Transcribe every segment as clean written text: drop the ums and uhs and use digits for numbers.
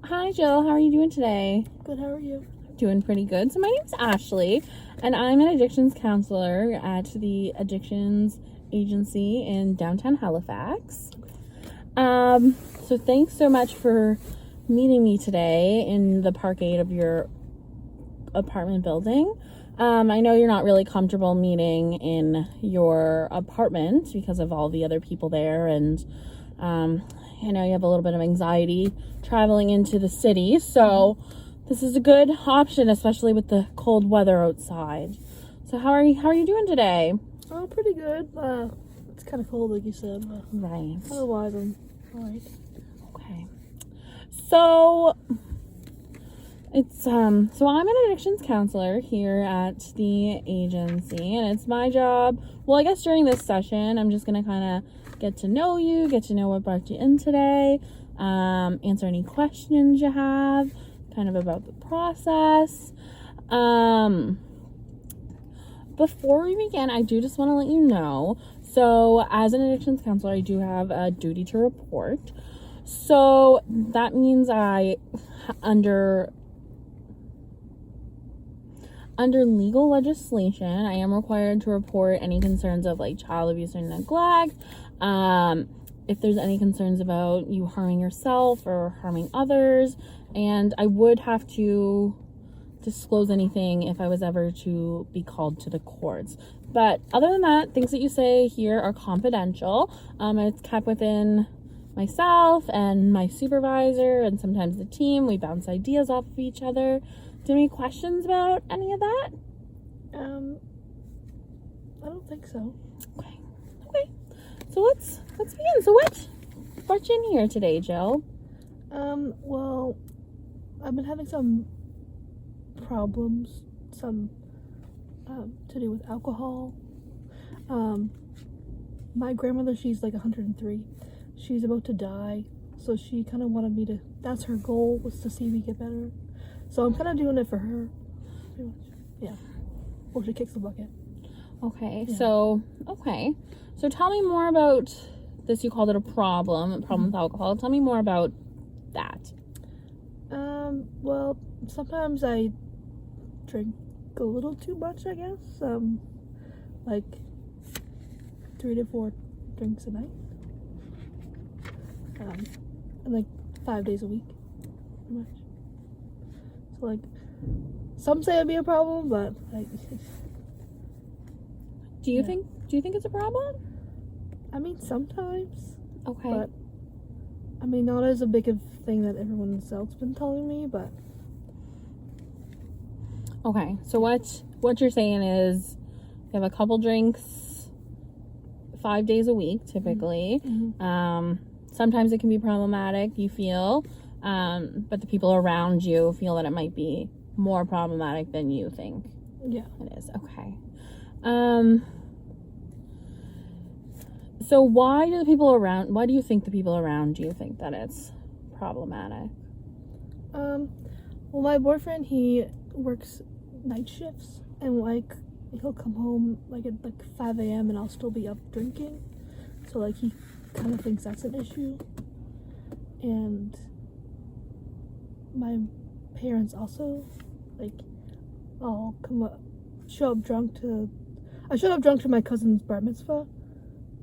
Hi, Jill. How are you doing today? Good, how are you? Doing pretty good. So my name's Ashley, and I'm an addictions counselor at the Addictions Agency in downtown Halifax. So thanks so much for meeting me today in the parkade of your apartment building. I know you're not really comfortable meeting in your apartment because of all the other people there, and I know you have a little bit of anxiety traveling into the city, so this is a good option, especially with the cold weather outside. So how are you doing today? Oh, pretty good. It's kind of cold, like you said, but Right. otherwise I'm alright. Okay. So I'm an addictions counselor here at the agency, and it's my job. Well, I guess during this session, I'm just gonna kind of get to know you, get to know what brought you in today, answer any questions you have, kind of about the process. Before we begin, I do just want to let you know. So, as an addictions counselor, I do have a duty to report. So that means under legal legislation, I am required to report any concerns of like child abuse or neglect. If there's any concerns about you harming yourself or harming others, and I would have to disclose anything if I was ever to be called to the courts. But other than that, things that you say here are confidential. It's kept within myself and my supervisor and sometimes the team. We bounce ideas off of each other. Do you have any questions about any of that? I don't think so. Okay. So let's begin. So what brought you in here today, Jill? Well, I've been having some problems, to do with alcohol. My grandmother, she's like 103. She's about to die, so she kind of wanted me to, that's her goal, was to see me get better. So I'm kind of doing it for her, pretty much. Yeah. Or she kicks the bucket. Okay, Yeah. So tell me more about this. You called it a problem with alcohol. Tell me more about that. Well, sometimes I drink a little too much, I guess. Like 3 to 4 drinks a night. And like 5 days a week, pretty much. So like, some say it'd be a problem, but like, Do you think it's a problem? I mean, sometimes. Okay. But I mean, not as a big of thing that everyone else been telling me, but Okay. So what you're saying is you have a couple drinks 5 days a week typically. Mm-hmm. Sometimes it can be problematic, you feel, but the people around you feel that it might be more problematic than you think. Yeah. It is. Okay. So why do you think the people around you think that it's problematic? Well, my boyfriend, he works night shifts, and like he'll come home like at like 5 a.m. and I'll still be up drinking, so like he kind of thinks that's an issue. And my parents also, like, I'll show up drunk to my cousin's bar mitzvah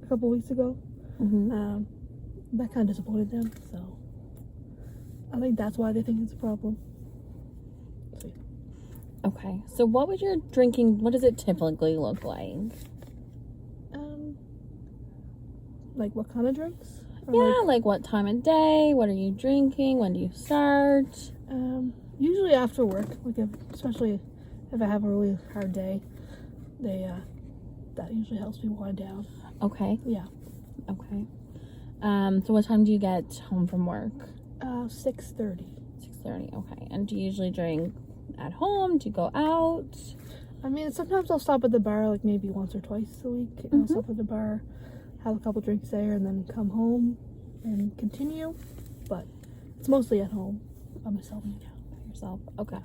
a couple weeks ago. Mm-hmm. That kind of disappointed them, so I think that's why they think it's a problem. Okay, so what does it typically look like? Like what kind of drinks? Like what time of day? What are you drinking? When do you start? Usually after work, especially if I have a really hard day, that usually helps me wind down. Okay. Yeah. Okay. So what time do you get home from work? 6:30. 6:30. Okay. And do you usually drink at home? Do you go out? I mean, sometimes I'll stop at the bar, like maybe once or twice a week, and I'll stop at the bar, have a couple drinks there, and then come home and continue. But it's mostly at home by myself. By yourself. Okay.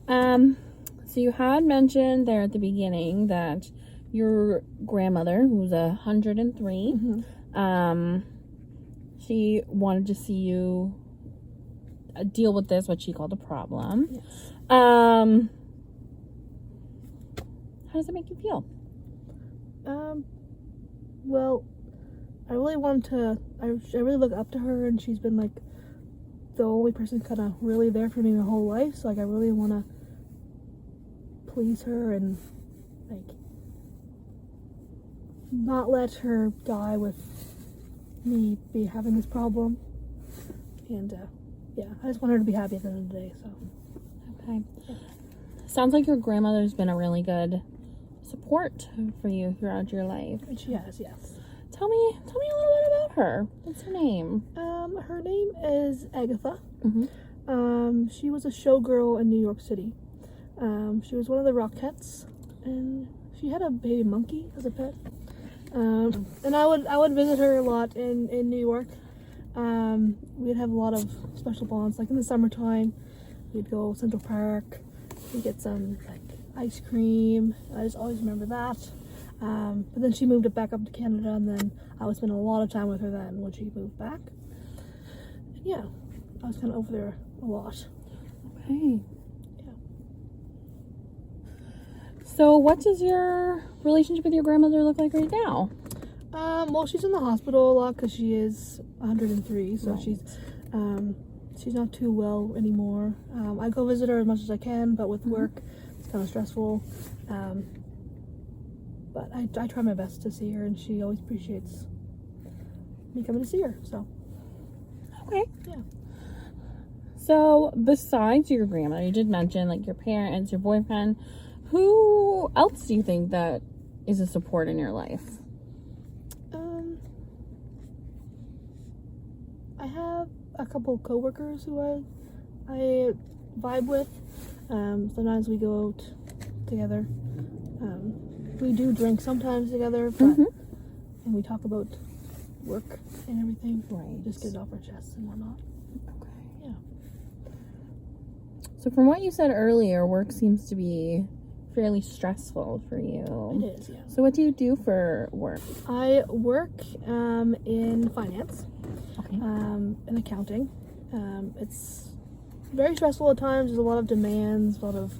So you had mentioned there at the beginning that your grandmother, who's 103, Mm-hmm. She wanted to see you deal with this, what she called a problem. Yes. How does it make you feel? Well, I really want to. I really look up to her, and she's been like the only person kind of really there for me my whole life. So like, I really want to please her and like not let her die with me be having this problem. And yeah, I just want her to be happy at the end of the day. So Okay. Sounds like your grandmother's been a really good support for you throughout your life. and she has, yes. Tell me a little bit about her. What's her name? Her name is Agatha. Mm-hmm. She was a showgirl in New York City. She was one of the Rockettes, and she had a baby monkey as a pet. And I would visit her a lot in New York. We'd have a lot of special bonds. Like in the summertime, we'd go Central Park. We'd get some like ice cream. I just always remember that. But then she moved it back up to Canada, and then I would spend a lot of time with her then when she moved back. And yeah, I was kind of over there a lot. Okay. Yeah. So, what does your relationship with your grandmother look like right now? Well, she's in the hospital a lot because she is 103, so Right. she's not too well anymore. I go visit her as much as I can, but with Mhm. work, it's kind of stressful. But I try my best to see her, and she always appreciates me coming to see her. So Okay. yeah. So, besides your grandmother, you did mention like your parents, your boyfriend. Who else do you think that is a support in your life? I have a couple coworkers who I vibe with. Sometimes we go out together. We do drink sometimes together, but Mhm. and we talk about work and everything. Right. Just get it off our chests and whatnot. Okay. Yeah. So, from what you said earlier, work seems to be fairly stressful for you. It is, yeah. So, what do you do for work? I work in finance, Okay. in accounting. It's very stressful at times. There's a lot of demands, a lot of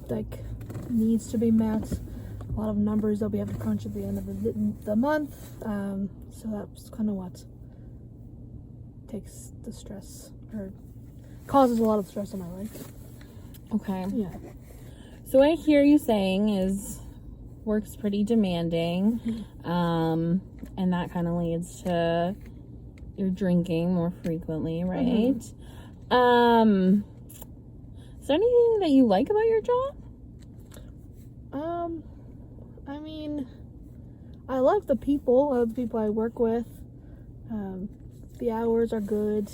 like needs to be met, a lot of numbers that we have to crunch at the end of the month. So that's kind of what takes the stress or causes a lot of stress in my life. Okay. Yeah. So, what I hear you saying is work's pretty demanding, and that kind of leads to your drinking more frequently, right? Is there anything that you like about your job? I mean, I love the people. I love the people I work with. The hours are good.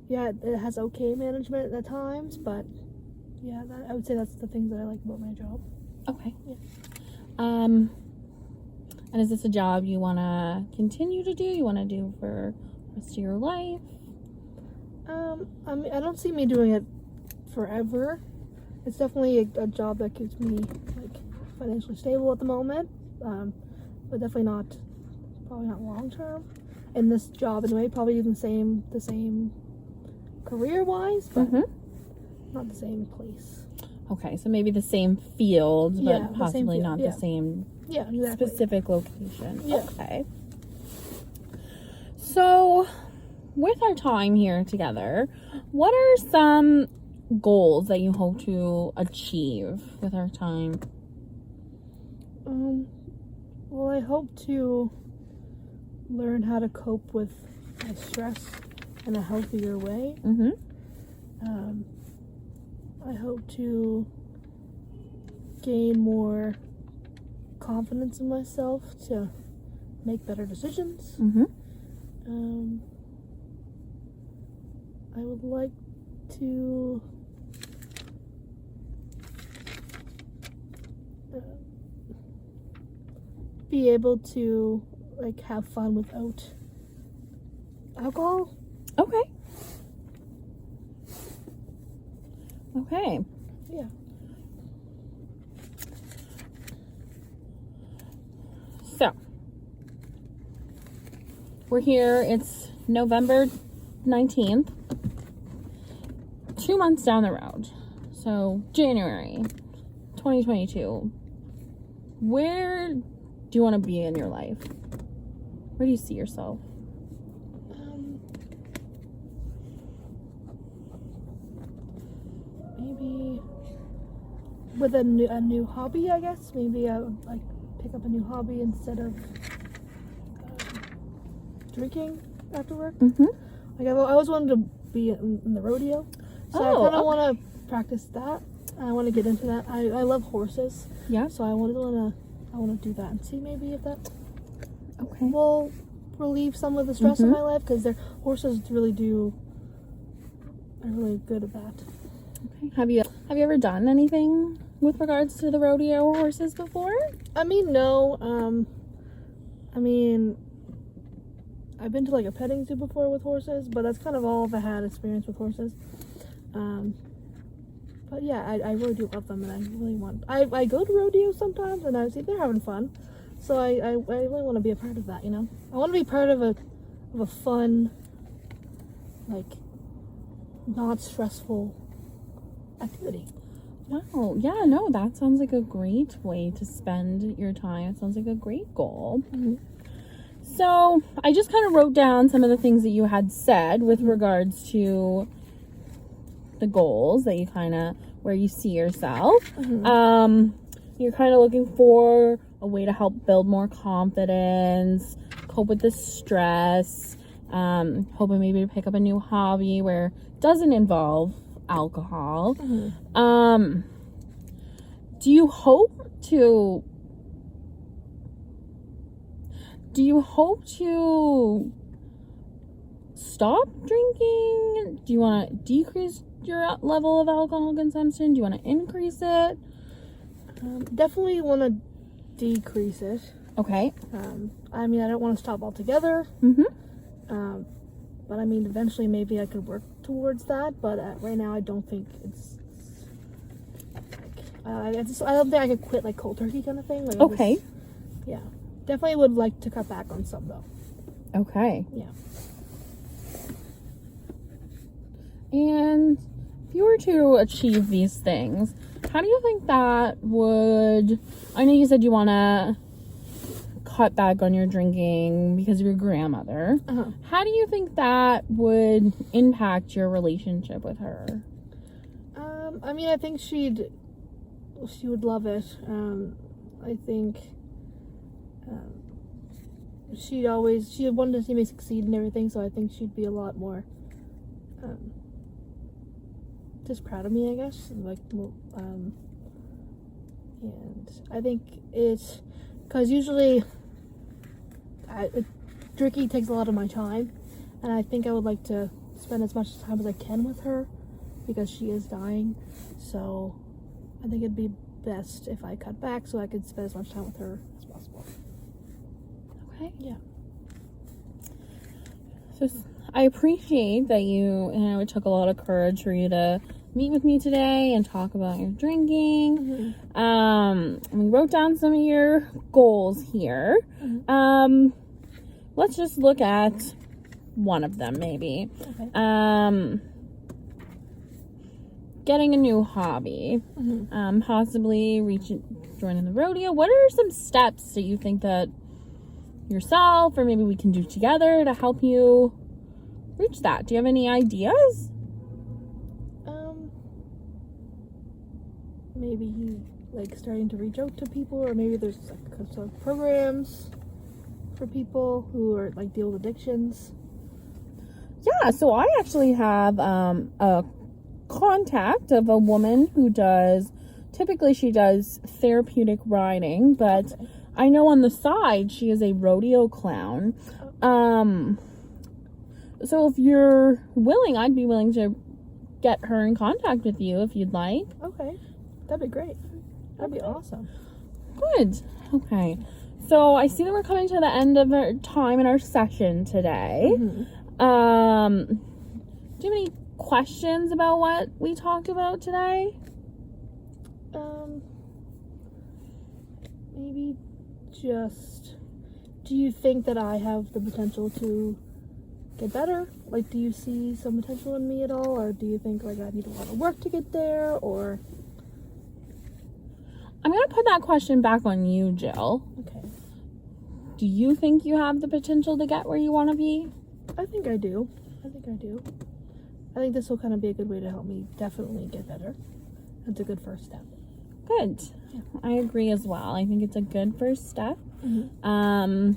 Yeah, it has okay management at times, but yeah, I would say that's the things that I like about my job. Okay. Yeah. And is this a job you want to continue to do? You want to do for the rest of your life? I mean, I don't see me doing it forever. It's definitely a job that keeps me like financially stable at the moment, but definitely probably not long term. In this job, anyway, probably even the same career wise, but not the same place. Okay, so maybe the same field, but Yeah, the same possibly field, not yeah. the same Yeah, exactly. specific location. Yeah. Okay. So, with our time here together, what are some goals that you hope to achieve with our time? Well, I hope to learn how to cope with my stress in a healthier way. Mm-hmm. I hope to gain more confidence in myself to make better decisions. Mm-hmm. I would like to be able to like have fun without alcohol. Okay. Okay. Yeah. So, we're here. It's November 19th. 2 months down the road. So, January 2022. Where do you want to be in your life? Where do you see yourself? Maybe with a new hobby, I guess. Maybe I would like pick up a new hobby instead of drinking after work. Mm-hmm. Like I always wanted to be in the rodeo, so I kind of want to practice that. I want to get into that. I love horses. Yeah. So I want to do that and see maybe if that Okay. will relieve some of the stress in my life, because their horses really are really good at that. Okay. Have you ever done anything with regards to the rodeo or horses before? I mean, no. I mean, I've been to like a petting zoo before with horses, but that's kind of all I've had experience with horses. But yeah, I really do love them, and I really want. I go to rodeos sometimes, and I see they're having fun, so I really want to be a part of that. You know, I want to be part of a fun, like, not stressful activity. Wow. Yeah, no, that sounds like a great way to spend your time. It sounds like a great goal. Mm-hmm. So, I just kind of wrote down some of the things that you had said with regards to the goals that you where you see yourself. Mm-hmm. You're kind of looking for a way to help build more confidence, cope with the stress, hoping maybe to pick up a new hobby where it doesn't involve alcohol. Mm-hmm. Do you hope to stop drinking? Do you want to decrease your level of alcohol consumption? Do you want to increase it? Definitely want to decrease it. Okay. I mean, I don't want to stop altogether. Mm-hmm. But I mean, eventually maybe I could work towards that. But right now, I don't think it's. I don't think I could quit like cold turkey kind of thing. Like, Okay. Yeah, definitely would like to cut back on some though. Okay. Yeah. And if you were to achieve these things, how do you think that would... I know you said you want to cut back on your drinking because of your grandmother. Uh-huh. How do you think that would impact your relationship with her? I mean, I think she would love it. I think she wanted to see me succeed and everything, so I think she'd be a lot more just proud of me, I guess. Like, and I think it's because usually drinking takes a lot of my time, and I think I would like to spend as much time as I can with her because she is dying. So I think it'd be best if I cut back so I could spend as much time with her as possible. Okay. Yeah. So I appreciate that it took a lot of courage for you to meet with me today and talk about your drinking. Mm-hmm. We wrote down some of your goals here. Mm-hmm. Let's just look at one of them, maybe. Okay. Getting a new hobby. Mm-hmm. Possibly joining the rodeo. What are some steps that you think that yourself or maybe we can do together to help you reach that? Do you have any ideas? Maybe like starting to reach out to people, or maybe there's like some programs for people who are like deal with addictions. Yeah, so I actually have a contact of a woman who typically she does therapeutic riding, but Okay. I know on the side she is a rodeo clown. So if you're willing, I'd be willing to get her in contact with you if you'd like. Okay, that'd be great. That'd be awesome. Good. Okay. So I see that we're coming to the end of our time in our session today. Mm-hmm. Do you have any questions about what we talked about today? Maybe just Do you think that I have the potential to get better? Like, do you see some potential in me at all? Or do you think, like, I need a lot of work to get there? Or... I'm going to put that question back on you, Jill. Okay. Do you think you have the potential to get where you want to be? I think I do. I think this will kind of be a good way to help me definitely get better. It's a good first step. Good. Yeah. I agree as well. I think it's a good first step. Mm-hmm.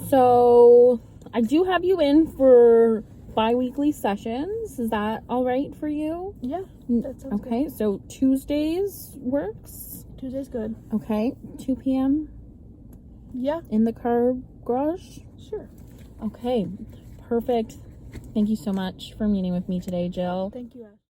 So I do have you in for bi-weekly sessions. Is that all right for you? Yeah, that sounds Okay, so Tuesdays works. good. Tuesday's good. Okay, 2 p.m. Yeah, in the car garage. sure. Okay, perfect. Thank you so much for meeting with me today, Jill. Thank you, Ash.